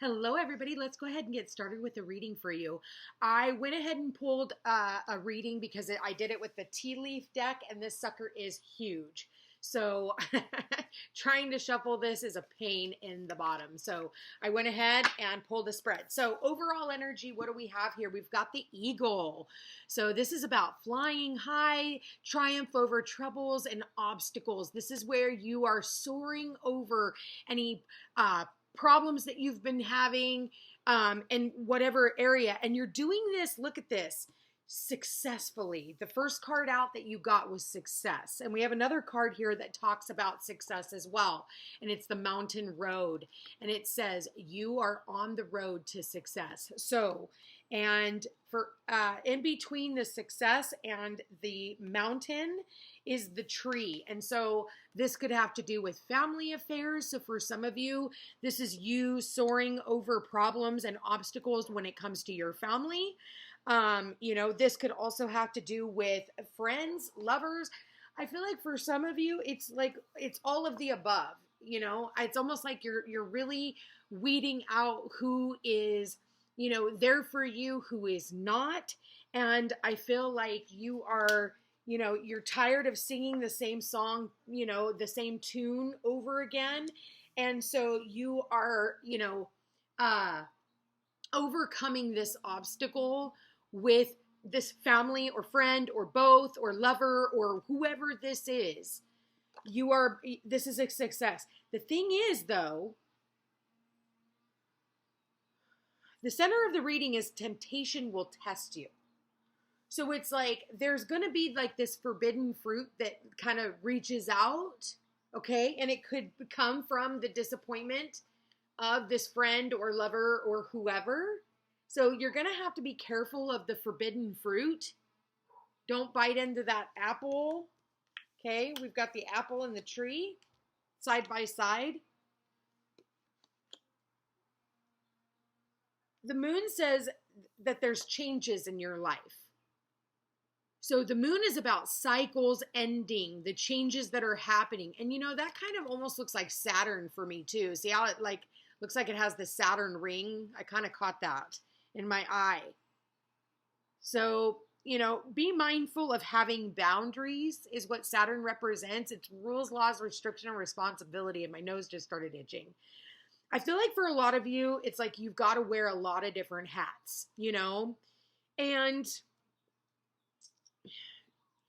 Hello, everybody. Let's go ahead and get started with the reading for you. I went ahead and pulled a reading because I did it with the tea leaf deck, and this sucker is huge. So trying to shuffle this is a pain in the bottom. So I went ahead and pulled a spread. So overall energy, what do we have here? We've got the eagle. So this is about flying high, triumph over troubles and obstacles. This is where you are soaring over any problems that you've been having in whatever area. And you're doing this, look at this, successfully. The first card out that you got was success. And we have another card here that talks about success as well. And it's the mountain road. And it says, you are on the road to success. So, and for in between the success and the mountain is the tree. And so this could have to do with family affairs. So for some of you, this is you soaring over problems and obstacles when it comes to your family. This could also have to do with friends, lovers. I feel like for some of you, it's all of the above. It's almost like you're really weeding out who is, there for you, who is not. And I feel like you are, you're tired of singing the same song, the same tune over again. And so you are, overcoming this obstacle with this family or friend or both or lover or whoever this is. This is a success. The thing is, though, the center of the reading is temptation will test you. So it's like there's going to be like this forbidden fruit that kind of reaches out, okay? And it could come from the disappointment of this friend or lover or whoever. So you're going to have to be careful of the forbidden fruit. Don't bite into that apple, okay? We've got the apple and the tree side by side. The moon says that there's changes in your life. So the moon is about cycles ending, the changes that are happening. And that kind of almost looks like Saturn for me too. See how it looks like it has the Saturn ring? I kind of caught that in my eye. So, be mindful of having boundaries is what Saturn represents. It's rules, laws, restriction, and responsibility. And my nose just started itching. I feel like for a lot of you, it's like you've got to wear a lot of different hats, and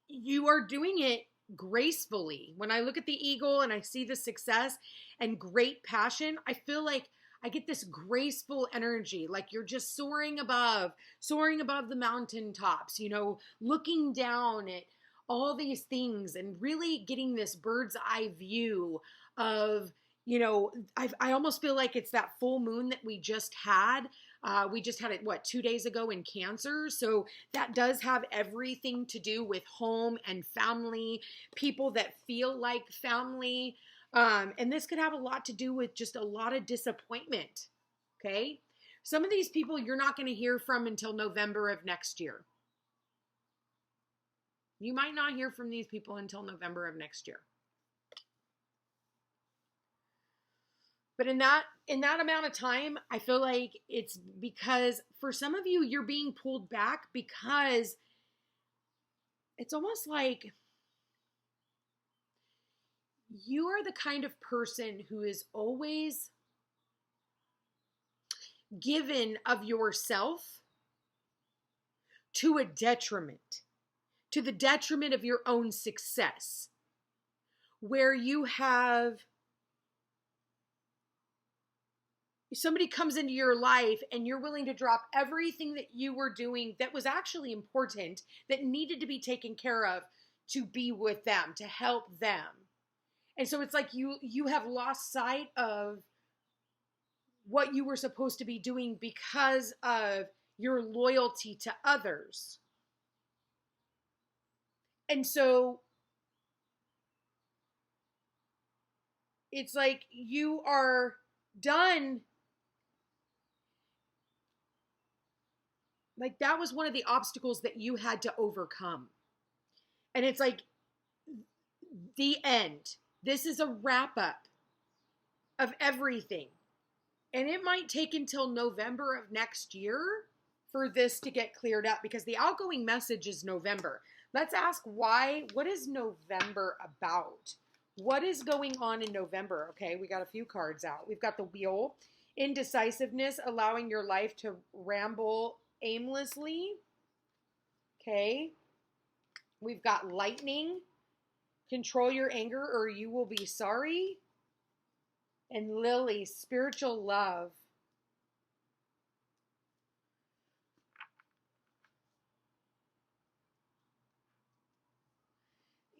you are doing it gracefully. When I look at the eagle and I see the success and great passion, I feel like I get this graceful energy, like you're just soaring above the mountaintops, looking down at all these things and really getting this bird's eye view of, I almost feel like it's that full moon that we just had. We just had it, 2 days ago in Cancer. So that does have everything to do with home and family, people that feel like family. And this could have a lot to do with just a lot of disappointment, okay? Some of these people you're not going to hear from until November of next year. You might not hear from these people until November of next year. But in that amount of time, I feel like it's because for some of you, you're being pulled back because it's almost like you are the kind of person who is always given of yourself to a detriment, to the detriment of your own success, where you have somebody comes into your life and you're willing to drop everything that you were doing that was actually important, that needed to be taken care of, to be with them, to help them. And so it's like you have lost sight of what you were supposed to be doing because of your loyalty to others. And so it's like you are done. Like that was one of the obstacles that you had to overcome. And it's like the end. This is a wrap up of everything. And it might take until November of next year for this to get cleared up because the outgoing message is November. Let's ask why. What is November about? What is going on in November? Okay, we got a few cards out. We've got the Wheel, indecisiveness, allowing your life to ramble aimlessly. Okay, we've got Lightning, control your anger or you will be sorry. And Lily, spiritual love.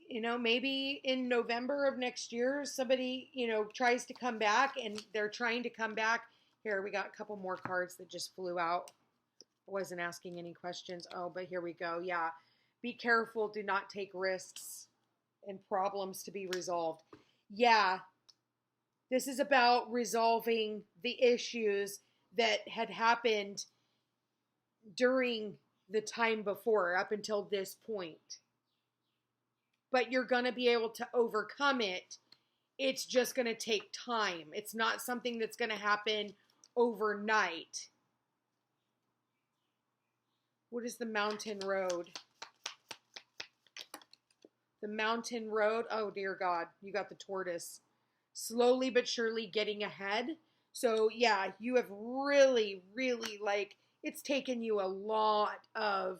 You know, maybe in November of next year, somebody, you know, tries to come back and they're trying to come back. Here, we got a couple more cards that just flew out. I wasn't asking any questions. Oh, but here we go. Yeah. Be careful. Do not take risks and problems to be resolved. Yeah. This is about resolving the issues that had happened during the time before, up until this point. But you're going to be able to overcome it. It's just going to take time. It's not something that's going to happen overnight. What is the mountain road? The mountain road. Oh, dear God. You got the tortoise. Slowly but surely getting ahead. So, yeah, you have really, really, like, it's taken you a lot of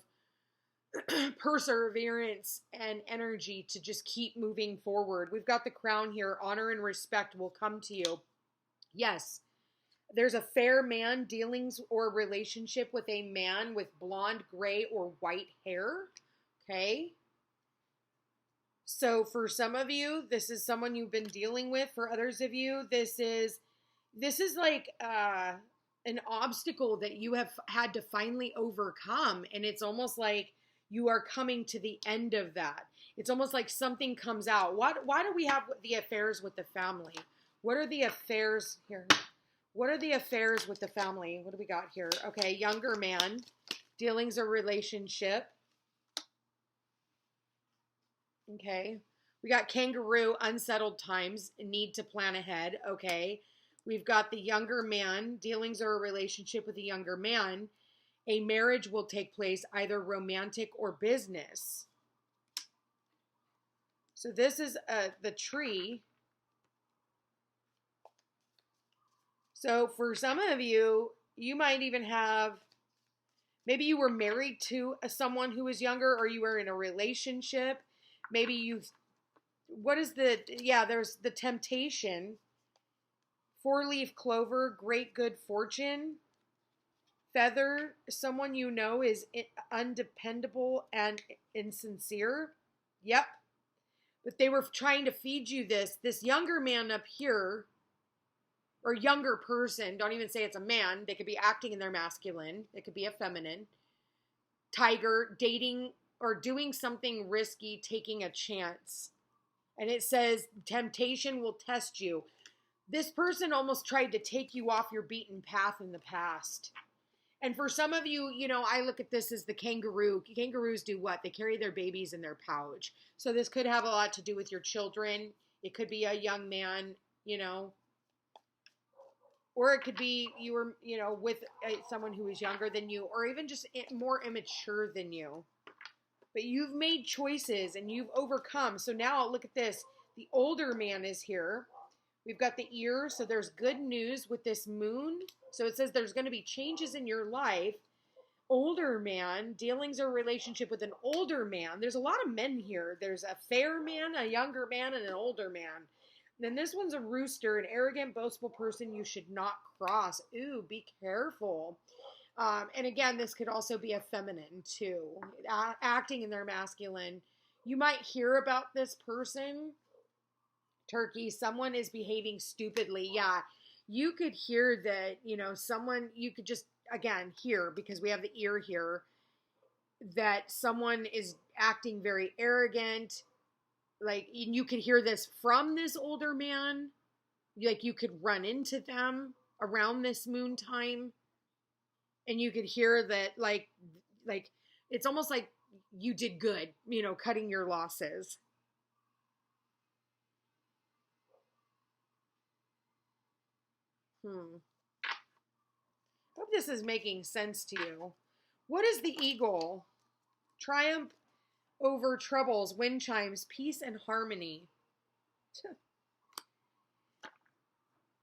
perseverance and energy to just keep moving forward. We've got the crown here. Honor and respect will come to you. Yes, there's a fair man, dealings or relationship with a man with blonde, gray, or white hair. Okay. So for some of you, this is someone you've been dealing with. For others of you, this is like an obstacle that you have had to finally overcome. And it's almost like you are coming to the end of that. It's almost like something comes out. Why do we have the affairs with the family? What are the affairs here? What are the affairs with the family? What do we got here? Okay, younger man, dealings or relationship. Okay, we got kangaroo, unsettled times, need to plan ahead. Okay, we've got the younger man, dealings or a relationship with a younger man. A marriage will take place, either romantic or business. So this is the tree. So for some of you, you might even have, maybe you were married to someone who was younger, or you were in a relationship. Maybe there's the temptation. 4-leaf clover, great good fortune. Feather, someone you know is undependable and insincere. Yep. But they were trying to feed you this younger man up here, or younger person, don't even say it's a man. They could be acting in their masculine. It could be a feminine. Tiger, dating or doing something risky, taking a chance. And it says, temptation will test you. This person almost tried to take you off your beaten path in the past. And for some of you, you know, I look at this as the kangaroo. Kangaroos do what? They carry their babies in their pouch. So this could have a lot to do with your children. It could be a young man, you know. Or it could be you were, you know, with someone who is younger than you, or even just more immature than you. But you've made choices and you've overcome. So now look at this. The older man is here. We've got the ear. So there's good news with this moon. So it says there's going to be changes in your life. Older man, dealings or relationship with an older man. There's a lot of men here. There's a fair man, a younger man, and an older man. Then this one's a rooster, an arrogant, boastful person you should not cross. Ooh, be careful. And again, this could also be a feminine too, acting in their masculine. You might hear about this person. Turkey, someone is behaving stupidly. Yeah, you could hear that, you know, someone, you could just, again, hear, because we have the ear here, that someone is acting very arrogant. Like, you could hear this from this older man. Like, you could run into them around this moon time. And you could hear that, like, it's almost like you did good, you know, cutting your losses. Hope this is making sense to you. What is the eagle? Triumph over troubles, wind chimes, peace and harmony.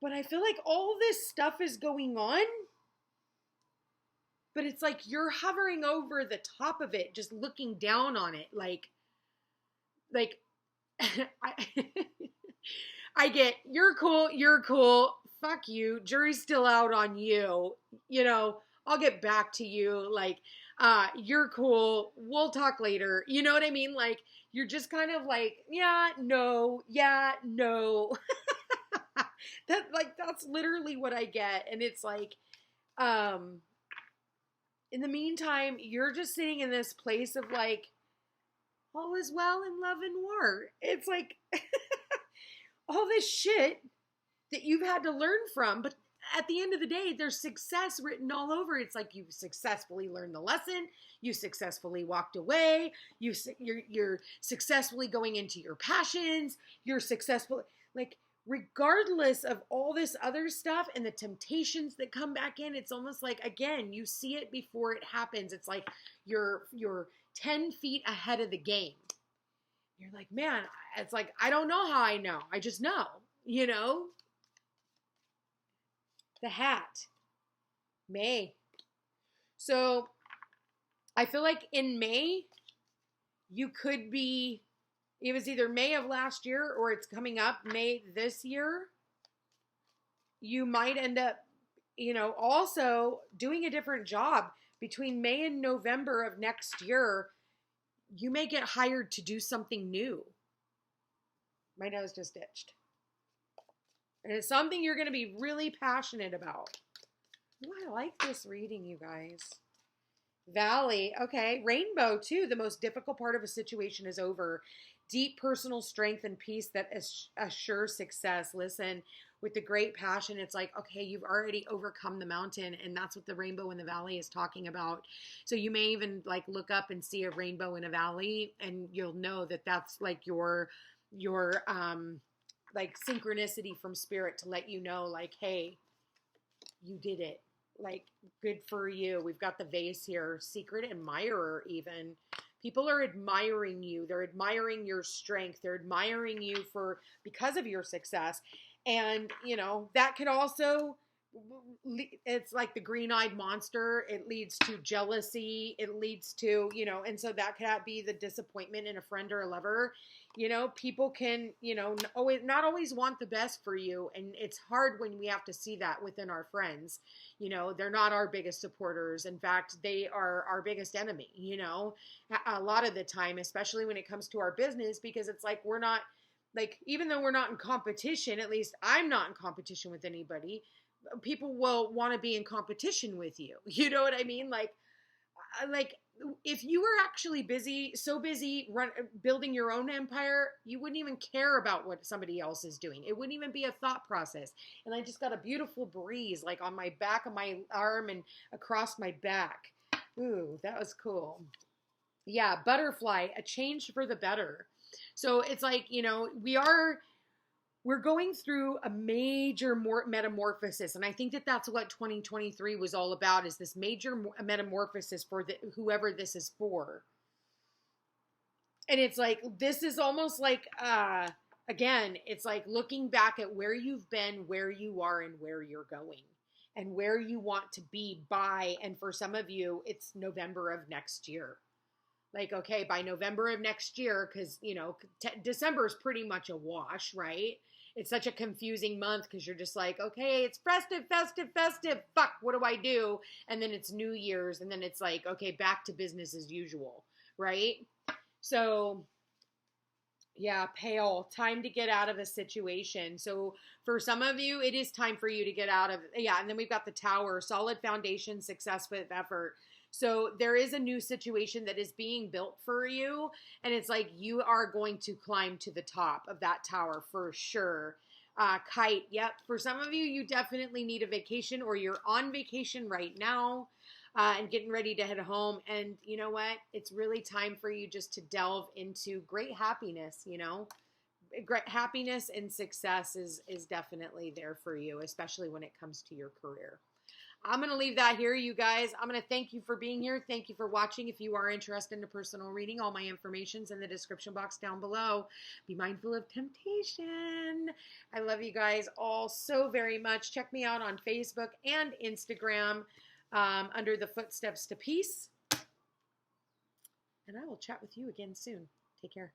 But I feel like all this stuff is going on, but it's like you're hovering over the top of it, just looking down on it. Like I get, you're cool, fuck you, jury's still out on you, you know, I'll get back to you, like, you're cool, we'll talk later, you know what I mean? Like, you're just kind of like, yeah, no. That's literally what I get. And it's like, in the meantime, you're just sitting in this place of like, all is well in love and war. It's like all this shit that you've had to learn from, but at the end of the day, there's success written all over. It's like you successfully learned the lesson, you successfully walked away, you're successfully going into your passions, you're successful, like, regardless of all this other stuff and the temptations that come back in. It's almost like, again, you see it before it happens. It's like you're 10 feet ahead of the game. You're like, man, it's like, I don't know how I know. I just know, you know? The hat. May. So I feel like in May, you could be, it was either May of last year or it's coming up May this year. You might end up, you know, also doing a different job between May and November of next year. You may get hired to do something new. My nose just itched. And it's something you're going to be really passionate about. Ooh, I like this reading, you guys. Valley. Okay. Rainbow, too. The most difficult part of a situation is over. Deep personal strength and peace that assures success. Listen, with the great passion, it's like, okay, you've already overcome the mountain, and that's what the rainbow in the valley is talking about. So you may even like look up and see a rainbow in a valley, and you'll know that that's like your like synchronicity from spirit to let you know, like, hey, you did it. Like, good for you. We've got the vase here. Secret admirer, even. People are admiring you. They're admiring your strength. They're admiring you because of your success. And, you know, that could also, it's like the green-eyed monster. It leads to jealousy. It leads to, you know, and so that could be the disappointment in a friend or a lover. You know, people can, you know, not always want the best for you. And it's hard when we have to see that within our friends. You know, they're not our biggest supporters. In fact, they are our biggest enemy, you know, a lot of the time, especially when it comes to our business, because it's like, we're not, like, even though we're not in competition, at least I'm not in competition with anybody, people will want to be in competition with you. You know what I mean? Like if you were actually so busy building your own empire, you wouldn't even care about what somebody else is doing. It wouldn't even be a thought process. And I just got a beautiful breeze, like on my back of my arm and across my back. Ooh, that was cool. Yeah, butterfly, a change for the better. So it's like, you know, we're going through a major metamorphosis. And I think that that's what 2023 was all about, is this major metamorphosis for whoever this is for. And it's like, this is almost like, again, it's like looking back at where you've been, where you are, and where you're going, and where you want to be by. And for some of you, it's November of next year. Like, okay, by November of next year, because, you know, December is pretty much a wash, right? It's such a confusing month because you're just like, okay, it's festive. Fuck, what do I do? And then it's New Year's, and then it's like, okay, back to business as usual, right? So, yeah, pale, time to get out of a situation. So for some of you, it is time for you to get out of, yeah, and then we've got the Tower, solid foundation, success with effort. So there is a new situation that is being built for you. And it's like, you are going to climb to the top of that tower for sure. Kite. Yep. For some of you, you definitely need a vacation, or you're on vacation right now and getting ready to head home. And you know what? It's really time for you just to delve into great happiness, you know? Great happiness and success is definitely there for you, especially when it comes to your career. I'm going to leave that here, you guys. I'm going to thank you for being here. Thank you for watching. If you are interested in a personal reading, all my information's in the description box down below. Be mindful of temptation. I love you guys all so very much. Check me out on Facebook and Instagram under the Footsteps to Peace. And I will chat with you again soon. Take care.